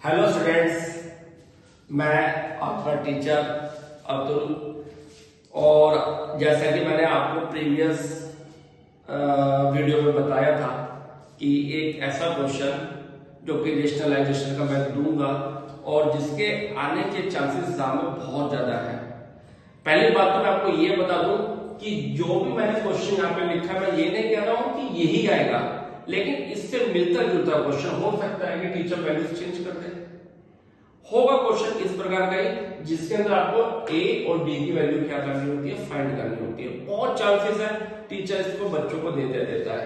Hello students, मैं आपका teacher Abdul. और जैसा कि मैंने आपको प्रीवियस वीडियो में बताया था कि एक ऐसा क्वेश्चन जो कि रेशनलाइजेशन का मैं दूंगा और जिसके आने के चांसेस एग्जाम में बहुत ज्यादा है। पहली बात तो मैं आपको ये बता दूं कि जो भी मैंने क्वेश्चन यहाँ पे लिखा, मैं ये नहीं कह रहा हूं कि यही आएगा, लेकिन इससे मिलता जुलता क्वेश्चन हो सकता है कि टीचर वैल्यूज चेंज कर दे। होगा क्वेश्चन इस प्रकार का ही जिसके अंदर आपको ए और बी की वैल्यू क्या करनी होती है, फाइंड करनी होती है। बहुत चांसेस है टीचर इसको बच्चों को दे देता है।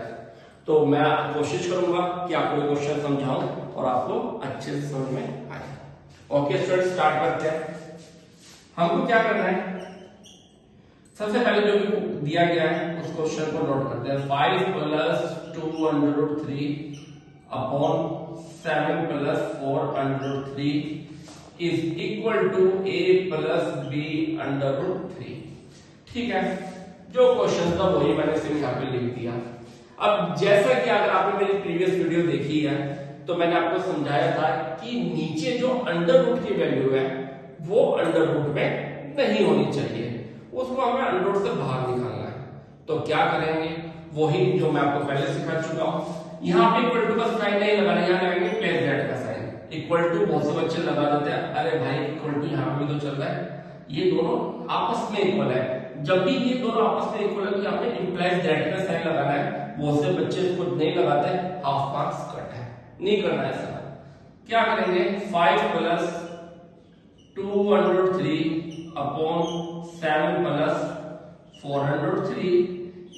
तो मैं कोशिश करूंगा कि आपको क्वेश्चन समझाऊं और आपको अच्छे से समझ में आए। ओके स्टूडेंट, स्टार्ट करते हैं। हमको क्या करना है, सबसे पहले जो भी दिया गया है उस क्वेश्चन को नोट करते हैं। 5 + 2√3 upon 7 + 4√3 is equal to a + b√3। ठीक है, जो क्वेश्चन था वही मैंने सिर्फ यहाँ पे लिख दिया। अब जैसा कि अगर आपने मेरी प्रीवियस वीडियो देखी है तो मैंने आपको समझाया था कि नीचे जो अंडर रूट की वैल्यू है वो अंडर रूट में नहीं होनी चाहिए, उसको हमें अंडर रूट से बाहर निकालना है। तो क्या करेंगे, वही जो मैं आपको पहले सिखा चुका हूं। यहाँ पे इक्वल टू का साइन नहीं लगाना, यहाँ लगाएंगे प्लस दैट का साइन। इक्वल टू बहुत से बच्चे लगा देते हैं, अरे भाई इक्वल टू यहाँ पे भी तो चल रहा है, ये दोनों आपस में इक्वल है। जब भी ये दोनों आपस में इक्वल है तो यहाँ पे इम्प्लाइज दैट का साइन लगाना है। बहुत से बच्चे इसको नहीं लगाते, हाफ मार्क्स कट है, नहीं करना है ऐसा। क्या करेंगे, 5 + 2√3 अपॉन 7 + 4√3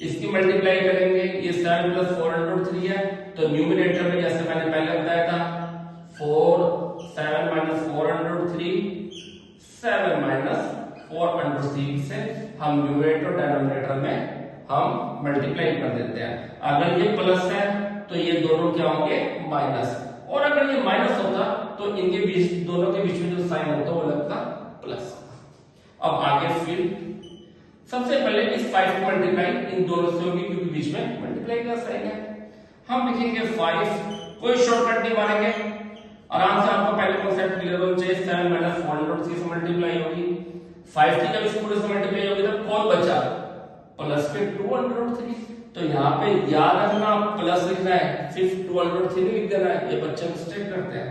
इसकी मल्टीप्लाई करेंगे। ये 7 + 4√3 है, तो न्यूमरेटर में जैसे मैंने पहले बताया था 7 - 4√3 7 - 4√3 से हम न्यूमरेटर और डिनोमिनेटर में हम मल्टीप्लाई कर देते हैं। अगर ये प्लस है तो ये दोनों क्या होंगे, माइनस। और अगर ये माइनस होता तो इनके बीच, दोनों के बीच में जो साइन होता वो लगता प्लस। अब आगे फिर सबसे पहले इस 5 को मल्टीप्लाई इन दोनों से होगी क्योंकि बीच में मल्टीप्लाई का साइन है। हम लिखेंगे 5, कोई शॉर्टकट नहीं मारेंगे, आराम से आपको पहले कांसेप्ट क्लियर होना चाहिए। 7 - 4√3 से मल्टीप्लाई होगी, 5 की जब इस पूरे से मल्टीप्लाई होगी तो कौन बचा, प्लस के 2√3। तो यहाँ पे याद रखना प्लस लिखना है, सिर्फ 2√3 लिख देना है, ये बच्चे मिस्टेक करते हैं।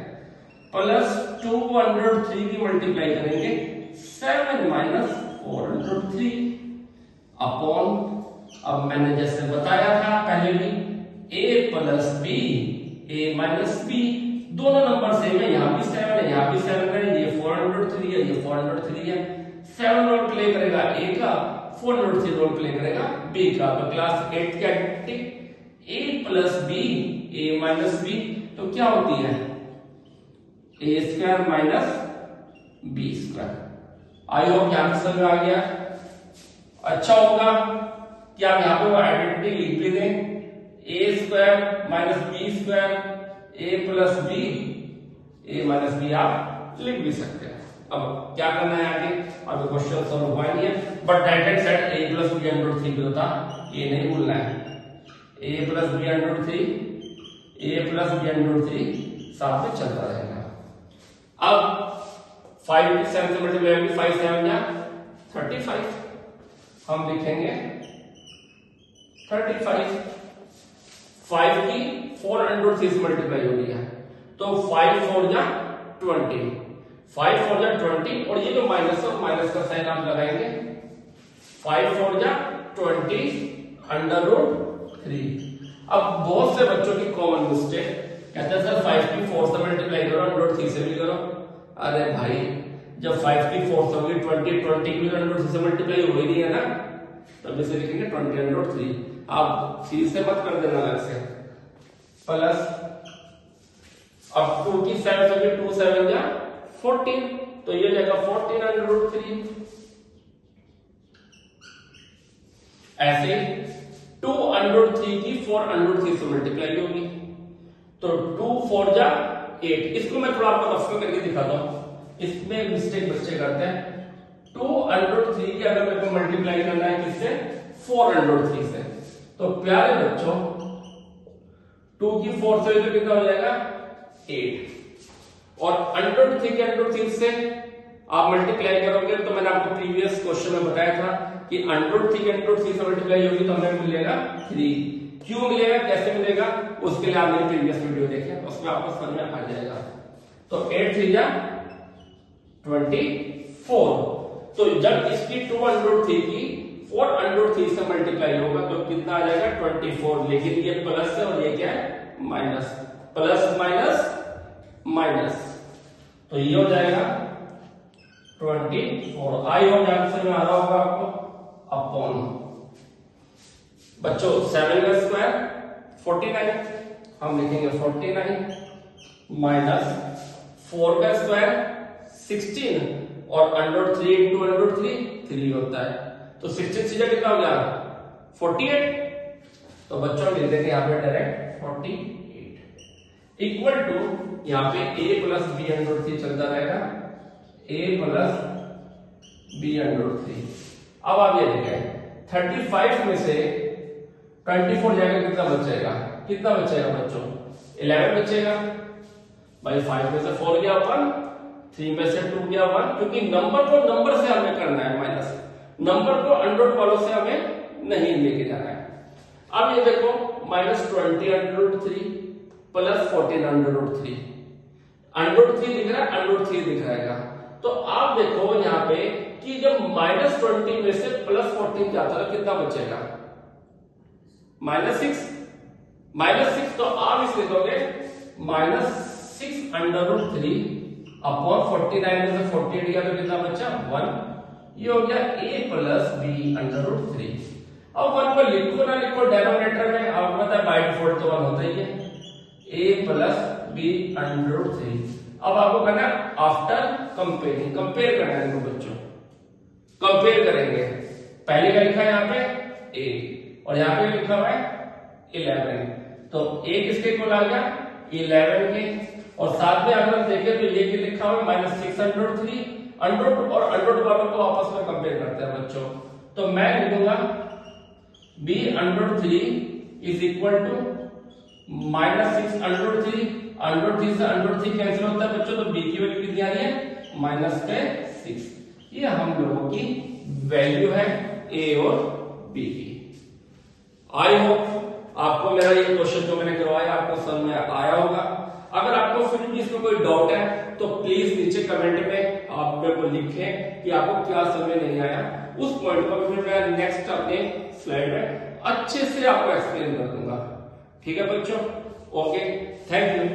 प्लस 2√3 की मल्टीप्लाई करेंगे 7 - 4√3 अपॉन, अब मैंने जैसे बताया था पहले भी, a + b a - b, दोनों नंबर सेम है, यहाँ भी 7 है, यहाँ भी 7 है, ये 4√3 है, ये 4√3 है। 7 रोल प्ले करेगा a का, 4√3 रोल प्ले करेगा b का। तो क्लास 8 की identity a + b a - b, तो क्या होती है a² - b²। आई होप यहाँ समझ में आ गया। अच्छा होगा कि आप यहाँ पे वो आइडेंटिटी लिख भी दें, a² - b² a + b आप लिख भी सकते हैं। अब क्या करना है आगे, अब क्वेश्चन सॉल्व हुआ नहीं है, but right hand side a + b√3 भी होता, ये नहीं भूलना है। a + b√3 साथ में चलता रहेगा। अब 5 की 7 से मल्टीप्लाई होगी, 5 × 7 = 35, हम लिखेंगे 35। 5 की 4√3 से मल्टीप्लाई हो गया, तो 5 × 4 = 20, 5 × 4 = 20, और ये जो माइनस है माइनस का साइन आप लगाएंगे। 5 × 4 = 20 √3। अब बहुत से बच्चों की कॉमन मिस्टेक, कहते हैं सर 5 की 4 से मल्टीप्लाई करो, √3 से भी करो। अरे भाई, जब 5 की 4 से होगी 20 की √3 से मल्टीप्लाई हो ही नहीं है ना, तब इसे लिखेंगे 20√3। आप सी से मत कर देना अलग से। प्लस, अब 2 की 7 से 2 7 या 14, तो ये जाएगा 14√3। ऐसे 2√3 की 4√3 से मल्टीप्लाई होगी, तो 2 4 जा 8। इसको मैं थोड़ा आपको रफ करके दिखाता हूं, इसमें मिस्टेक बच्चे करते हैं। 2√3 की अगर मेरे को मल्टीप्लाई करना है किससे, 4√3 से, तो प्यारे बच्चों 2 की 4 से तो कितना हो जाएगा 8, और √3 के √3 से आप मल्टीप्लाई करोगे तो मैंने आपको प्रीवियस क्वेश्चन में बताया था कि √3 के √3 से मल्टीप्लाई होगी तो हमें मिलेगा 3। क्यों मिलेगा, कैसे मिलेगा, उसके लिए आपने प्रीवियस वीडियो देखे, उसमें आपको समझ में आ जाएगा। तो 8 3 जा 24। तो जब इसकी 2√3 की 4√3 से मल्टीप्लाई होगा तो कितना आ जाएगा 24। लेकिन ये प्लस है और ये क्या है माइनस, प्लस माइनस माइनस, तो ये हो जाएगा 24। आई होप आंसर में आ रहा होगा आपको। अपॉन बच्चों 7 का स्क्वायर 49, हम लिखेंगे 49 माइनस 4 का स्क्वायर 16 और √3 इंटू √3 3 होता है। तो 16 से कितना हो गया 48। तो बच्चों लिख देंगे यहाँ पे डायरेक्ट 48 इक्वल टू यहाँ पे a प्लस b √3 चलता रहेगा, a प्लस b √3। अब आप ये देखें 35 में से 24 जाएगा कितना बचेगा, कितना बचेगा बच्चों 11 बचेगा भाई। 5 में से 4 गया 1, 3 में से 2 गया 1, क्योंकि नंबर को नंबर से हमें करना है माइनस, नंबर को अंडर वालों से हमें नहीं लेके जाना है। अब ये देखो -20 √3 प्लस 14 √3, √3 दिख रहा है, √3 दिख रहेगा। तो आप देखो यहाँ पे कि जब -20 में से +14 जाता है कितना बचेगा -6। तो आप इस लिखोगे -6 √3 अपॉन 49 में से 48 गया तो कितना बचा 1। ये हो गया a प्लस b √3। अब 1 को लिखो ना लिखो डेनोमिनेटर में, आपको पता है बाय डिफॉल्ट तो 1 होता ही है, a प्लस b √3। अब आपको करना है आफ्टर कंपेयरिंग, कंपेयर करना है बच्चों, कंपेयर करेंगे। पहले का लिखा है यहाँ पे a और यहाँ पे लिखा हुआ है 11, तो a किसके इक्वल आ गया 11 के, और साथ में अगर हम देखें तो ये लिखा हुआ है -6 √3, अंडर और अंडर वालों को आपस में कंपेयर करते हैं बच्चों। तो मैं लिखूंगा b √3 इज इक्वल टू -6 √3, √3 से √3 कैंसिल होता है बच्चों, तो b की वैल्यू कितनी आ रही है -6। ये हम लोगों की वैल्यू है a और b की। आई होप आपको मेरा ये क्वेश्चन जो मैंने करवाया आपको समझ में आया होगा। अगर आपको फिर भी इसमें कोई डाउट है तो प्लीज नीचे कमेंट में आप मेरे को लिखें कि आपको क्या समझ में नहीं आया। उस पॉइंट को फिर मैं नेक्स्ट अपने स्लाइड में अच्छे से आपको एक्सप्लेन कर दूंगा। ठीक है बच्चों, ओके, थैंक यू।